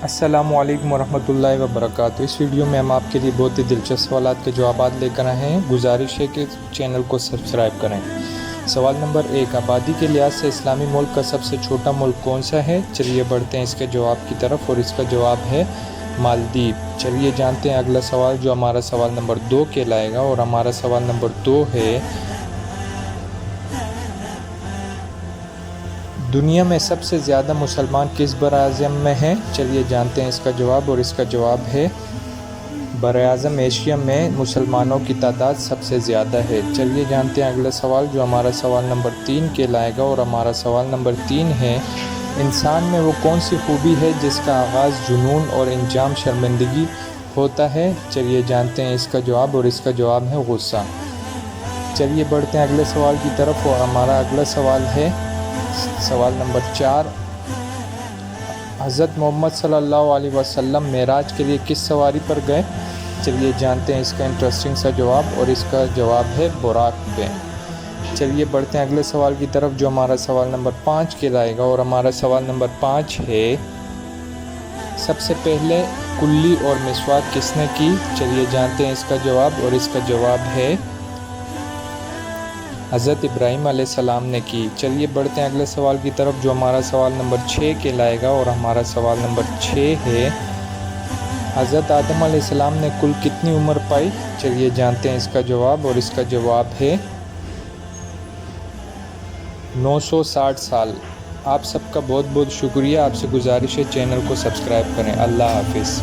السلام علیکم ورحمۃ اللہ وبرکاتہ۔ اس ویڈیو میں ہم آپ کے لیے بہت ہی دلچسپ سوالات کے جوابات لے کر آئے ہیں۔ گزارش ہے کہ چینل کو سبسکرائب کریں۔ سوال نمبر 1، آبادی کے لحاظ سے اسلامی ملک کا سب سے چھوٹا ملک کون سا ہے؟ چلیے بڑھتے ہیں اس کے جواب کی طرف، اور اس کا جواب ہے مالدیپ۔ چلیے جانتے ہیں اگلا سوال جو ہمارا سوال نمبر 2 کہلائے گا، اور ہمارا سوال نمبر 2 ہے، دنیا میں سب سے زیادہ مسلمان کس براعظم میں ہیں؟ چلیے جانتے ہیں اس کا جواب، اور اس کا جواب ہے براعظم ایشیا میں مسلمانوں کی تعداد سب سے زیادہ ہے۔ چلیے جانتے ہیں اگلا سوال جو ہمارا سوال نمبر 3 کہلائے گا، اور ہمارا سوال نمبر 3 ہے، انسان میں وہ کون سی خوبی ہے جس کا آغاز جنون اور انجام شرمندگی ہوتا ہے؟ چلیے جانتے ہیں اس کا جواب، اور اس کا جواب ہے غصہ۔ چلیے بڑھتے ہیں اگلے سوال کی طرف، اور ہمارا اگلا سوال ہے سوال نمبر 4، حضرت محمد صلی اللہ علیہ وسلم معراج کے لیے کس سواری پر گئے؟ چلیے جانتے ہیں اس کا انٹرسٹنگ سا جواب، اور اس کا جواب ہے براق پہ۔ چلیے بڑھتے ہیں اگلے سوال کی طرف جو ہمارا سوال نمبر 5 کہلائے گا، اور ہمارا سوال نمبر 5 ہے، سب سے پہلے کلی اور مسواک کس نے کی؟ چلیے جانتے ہیں اس کا جواب، اور اس کا جواب ہے حضرت ابراہیم علیہ السلام نے کی۔ چلیے بڑھتے ہیں اگلے سوال کی طرف جو ہمارا سوال نمبر 6 کہلائے گا، اور ہمارا سوال نمبر 6 ہے، حضرت آدم علیہ السلام نے کل کتنی عمر پائی؟ چلیے جانتے ہیں اس کا جواب، اور اس کا جواب ہے 960 سال۔ آپ سب کا بہت بہت شکریہ۔ آپ سے گزارش ہے چینل کو سبسکرائب کریں۔ اللہ حافظ۔